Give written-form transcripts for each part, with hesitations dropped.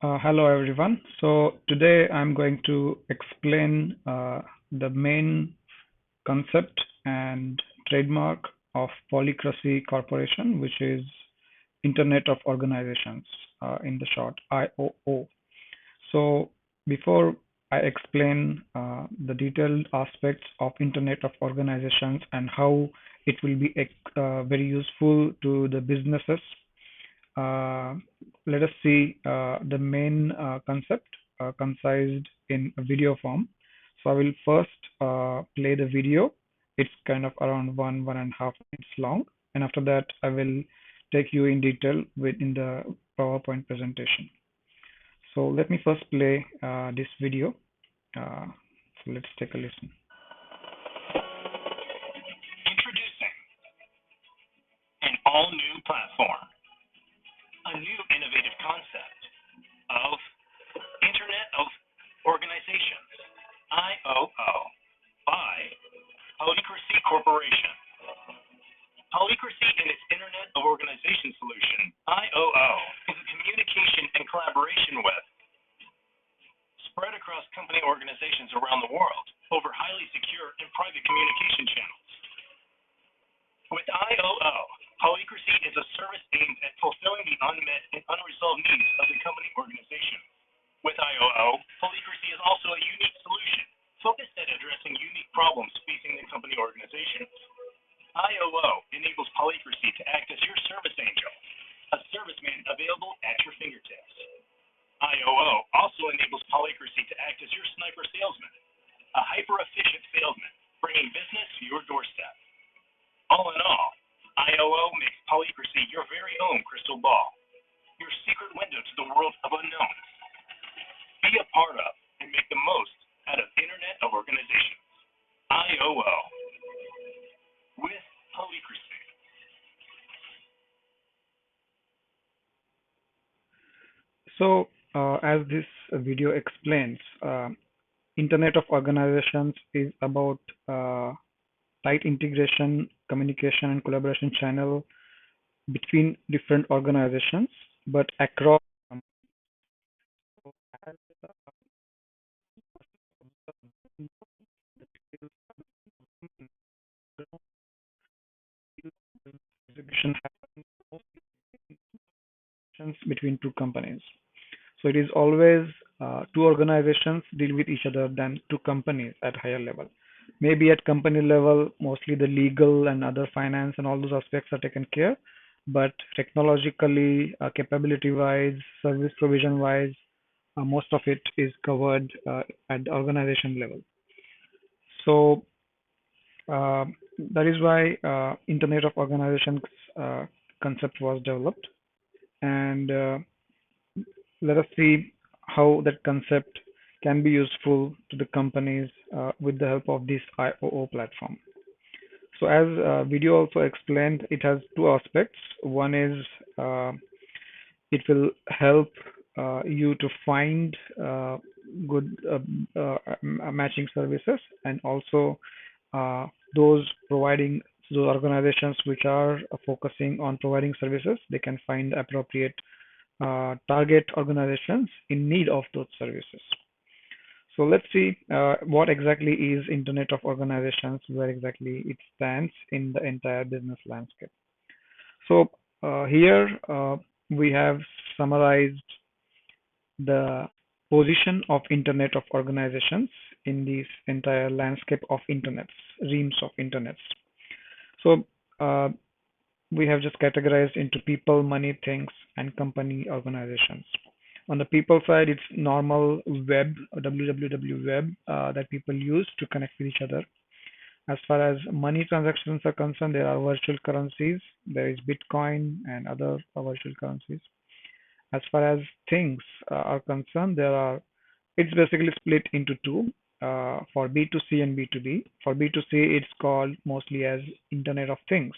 Hello everyone. So today I'm going to explain the main concept and trademark of Polycracy Corporation, which is Internet of Organizations, in the short IOO. So before I explain the detailed aspects of Internet of Organizations and how it will be very useful to the businesses, uh, let us see the main concept concised in a video form. So I will first play the video. It's kind of around 1.5 minutes long, and after that I will take you in detail within the PowerPoint presentation. So let me first play this video. Uh, so let's take a listen. Introducing an all-new platform, a new innovative concept of Internet of Organizations, IOO, by Polycracy Corporation. Polycracy and its Internet of Organization solution, IOO, is a communication and collaboration web spread across company organizations around the world over highly secure and private communication channels. With IoO, Polycracy is a service aimed at fulfilling the unmet and unresolved needs of the company organization. With IoO, Polycracy is also a unique solution focused at addressing unique problems facing the company organization. IoO enables Polycracy to act as your service angel, a serviceman available at your fingertips. IoO also enables Polycracy to act as your sniper salesman, a hyper-efficient salesman, bringing business to your doorstep. All in all, IoO makes Polycracy your very own crystal ball, your secret window to the world of unknowns. Be a part of and make the most out of Internet of Organizations. IoO with Polycracy. So as this video explains, Internet of Organizations is about tight integration, communication, and collaboration channel between different organizations, but across. Execution happens between two companies. So it is always two organizations deal with each other than two companies at higher level. Maybe at company level, mostly the legal and other finance and all those aspects are taken care, but technologically, capability-wise, service provision-wise, most of it is covered at the organization level. So uh, that is why Internet of Organizations uh, concept was developed, and let us see how that concept can be useful to the companies with the help of this IOO platform. So as video also explained, it has two aspects. One is it will help you to find good matching services, and also uh, those providing those organizations which are focusing on providing services, they can find appropriate target organizations in need of those services. So let's see what exactly is Internet of Organizations, where exactly it stands in the entire business landscape. So here we have summarized the position of Internet of Organizations in this entire landscape of internets, reams of internets. So uh, we have just categorized into people, money, things, and company organizations. On the people side, it's normal web, www web, that people use to connect with each other. As far as money transactions are concerned, there are virtual currencies. There is Bitcoin and other virtual currencies. As far as things are concerned, it's basically split into two, for B2C and B2B. For B2C, it's called mostly as Internet of Things,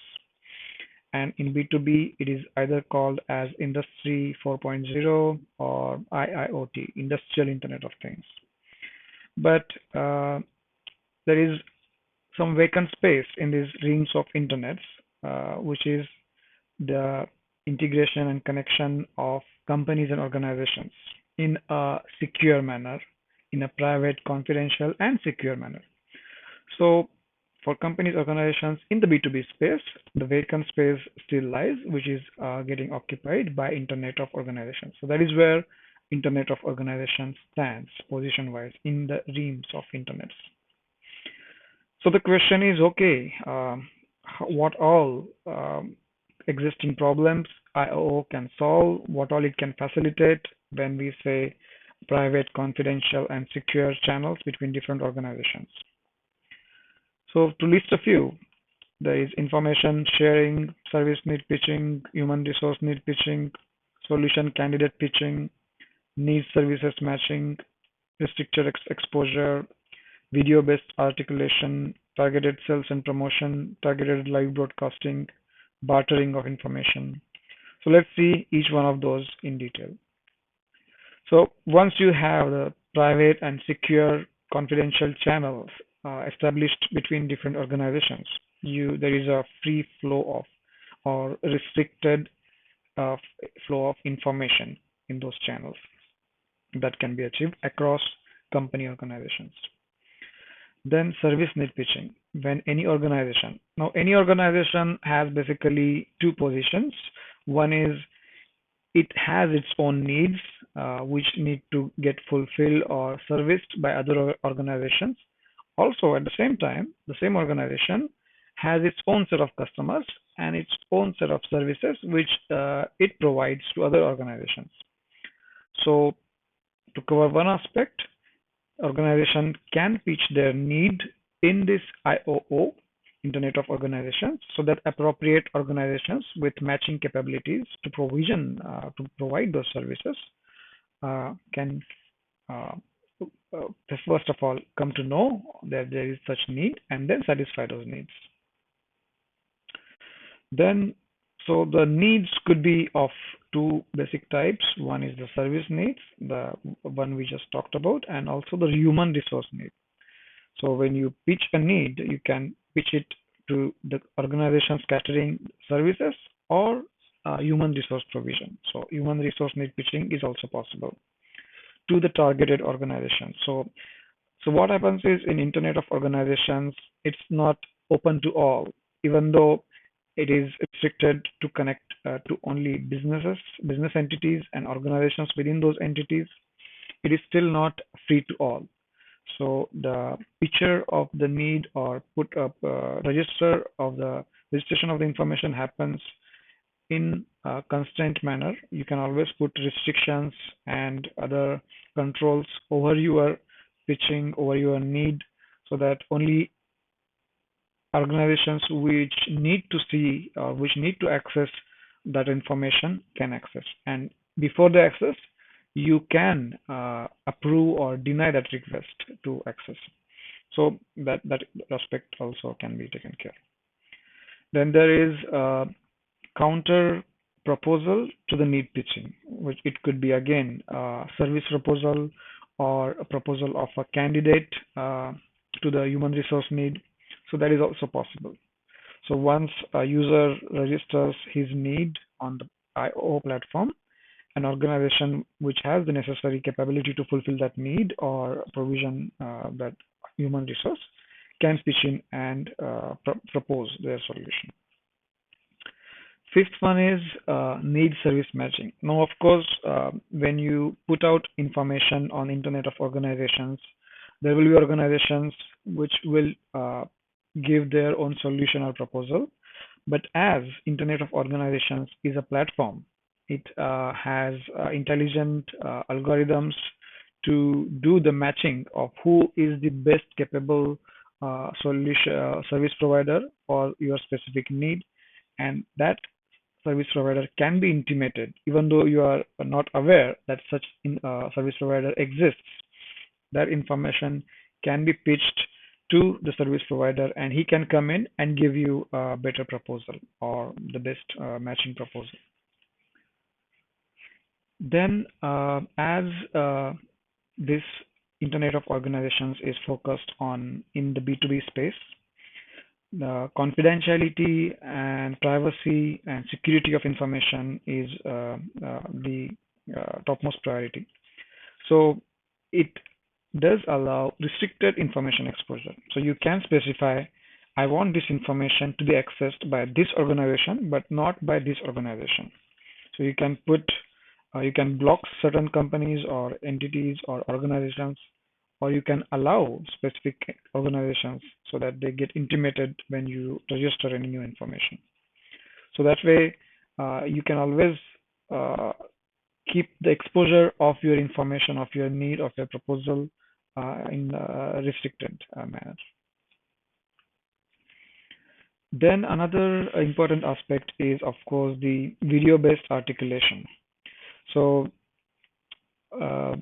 and in B2B, it is either called as Industry 4.0 or IIoT, Industrial Internet of Things. But there is some vacant space in these rings of internets, which is the integration and connection of companies and organizations. in a secure manner, in a private, confidential, and secure manner. So, for companies, organizations in the B2B space, the vacant space still lies, which is getting occupied by Internet of Organizations. So, that is where Internet of Organizations stands position wise in the realms of Internets. So, the question is okay, what all existing problems IoO can solve, what all it can facilitate when we say private, confidential, and secure channels between different organizations. So, to list a few, there is information sharing, service need pitching, human resource need pitching, solution candidate pitching, needs services matching, restricted exposure, video-based articulation, targeted sales and promotion, targeted live broadcasting, bartering of information. So let's see each one of those in detail. So once you have the private and secure confidential channels established between different organizations, there is a free flow of or restricted uh, flow of information in those channels that can be achieved across company organizations. Then service need pitching. When any organization has basically two positions. One is it has its own needs which need to get fulfilled or serviced by other organizations. Also, at the same time, the same organization has its own set of customers and its own set of services which it provides to other organizations. So, to cover one aspect, organization can pitch their need in this IoO, Internet of Organizations, so that appropriate organizations with matching capabilities to provide those services can uh, first of all come to know that there is such need and then satisfy those needs. Then, so the needs could be of two basic types. One is the service needs, the one we just talked about, and also the human resource need. So when you pitch a need, you can pitch it to the organizations catering services or human resource provision. So human resource need pitching is also possible to the targeted organization. So what happens is in Internet of Organizations, it's not open to all, even though it is restricted to connect to only business entities and organizations within those entities. It is still not free to all. So the picture of the need or put up register of the registration of the information happens in a constraint manner. You can always put restrictions and other controls over your pitching, over your need, so that only organizations which need to see or which need to access that information can access. And before they access, you can approve or deny that request to access. So that aspect also can be taken care. Then there is counter proposal to the need pitching, which it could be again a service proposal or a proposal of a candidate to the human resource need. So that is also possible. So once a user registers his need on the IO platform, an organization which has the necessary capability to fulfill that need or provision that human resource can pitch in and propose their solution. Fifth one is need service matching. Now, of course, when you put out information on Internet of Organizations, there will be organizations which will give their own solution or proposal. But as Internet of Organizations is a platform, it has intelligent algorithms to do the matching of who is the best capable solution service provider for your specific need, and that service provider can be intimated even though you are not aware that such service provider exists. That information can be pitched to the service provider and he can come in and give you a better proposal or the best matching proposal. Then as this Internet of Organizations is focused on in the B2B space, the confidentiality and privacy and security of information is the topmost priority. So it does allow restricted information exposure. So you can specify, I want this information to be accessed by this organization, but not by this organization. So you can block certain companies or entities or organizations, or you can allow specific organizations so that they get intimated when you register any new information. So that way, you can always uh, keep the exposure of your information, of your need, of your proposal in a restricted manner. Then another important aspect is, of course, the video-based articulation. So uh,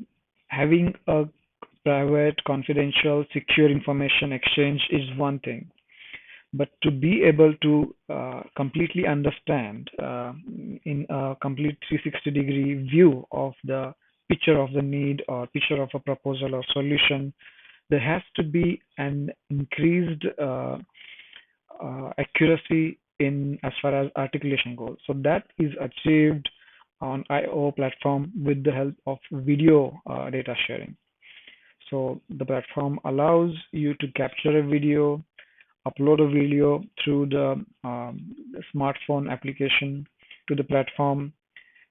having a private, confidential, secure information exchange is one thing, but to be able to completely understand in a complete 360-degree view of the picture of the need or picture of a proposal or solution, there has to be an increased accuracy in as far as articulation goes. So that is achieved on IoO platform with the help of video data sharing. So the platform allows you to capture a video, upload a video through the smartphone application to the platform,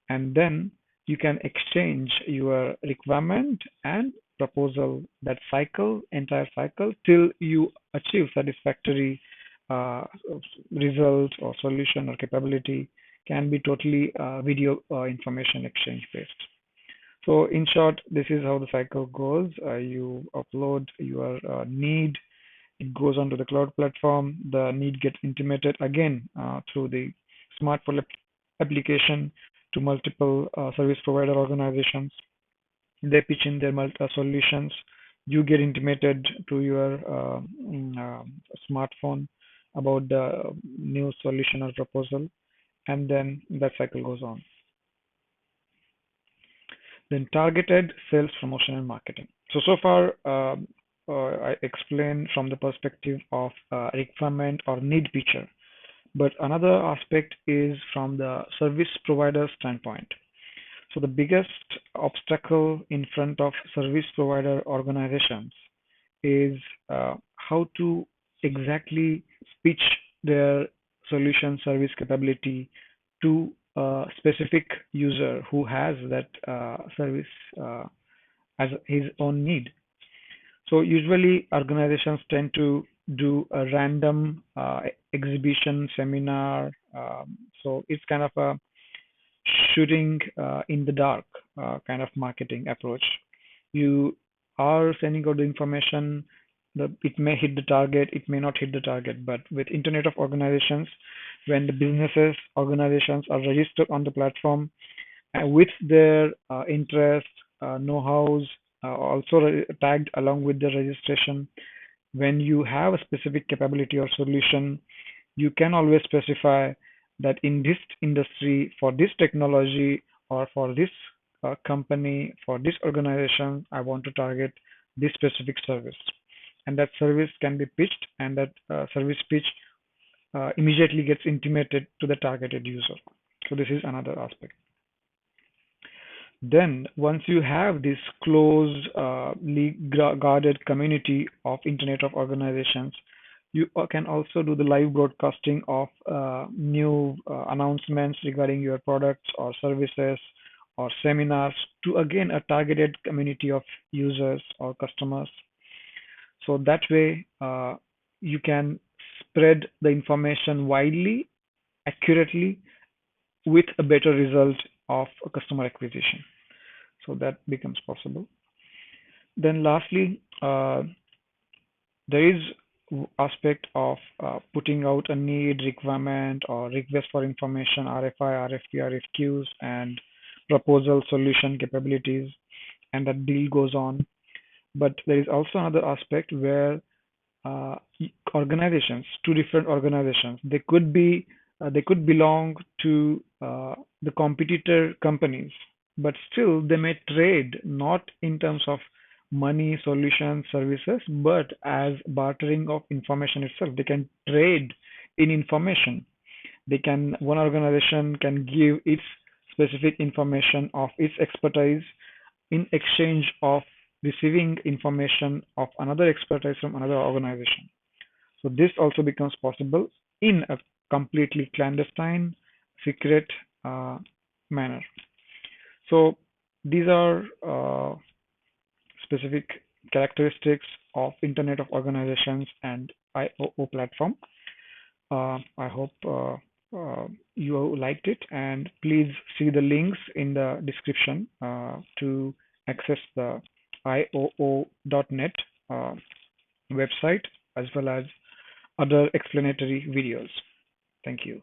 and then you can exchange your requirement and proposal, that entire cycle, till you achieve satisfactory uh, result or solution or capability can be totally video information exchange based. So in short, this is how the cycle goes. You upload your need, it goes onto the cloud platform. The need gets intimated again through the smartphone application to multiple service provider organizations. They pitch in their solutions. You get intimated to your smartphone about the new solution or proposal, and then that cycle goes on. Then targeted sales, promotion, and marketing. So far, I explained from the perspective of requirement or need picture. But another aspect is from the service provider standpoint. So the biggest obstacle in front of service provider organizations is how to exactly pitch their solution service capability to a specific user who has that service as his own need. So usually organizations tend to do a random exhibition seminar. So it's kind of a shooting in the dark kind of marketing approach. You are sending out the information, it may hit the target, it may not hit the target. But with Internet of Organizations, when the businesses, organizations are registered on the platform with their interests, know-hows, also tagged along with the registration, when you have a specific capability or solution, you can always specify that in this industry, for this technology, or for this company, for this organization, I want to target this specific service. And that service can be pitched, and that service pitch immediately gets intimated to the targeted user. So this is another aspect. Then, once you have this closed, guarded community of Internet of Organizations, you can also do the live broadcasting of new announcements regarding your products or services or seminars to again a targeted community of users or customers. So that way, you can spread the information widely, accurately, with a better result of a customer acquisition. So that becomes possible. Then lastly, there is aspect of putting out a need, requirement, or request for information, RFI, RFP, RFQs, and proposal solution capabilities, and that deal goes on. But there is also another aspect where uh, organizations, two different organizations, they could belong to the competitor companies, but still they may trade not in terms of money, solutions, services, but as bartering of information itself. They can trade in information. One organization can give its specific information of its expertise in exchange of receiving information of another expertise from another organization. So this also becomes possible in a completely clandestine, secret uh, manner. So these are specific characteristics of Internet of Organizations and IoO platform. I hope you liked it, and please see the links in the description to access the IOO.net uh, website as well as other explanatory videos. Thank you.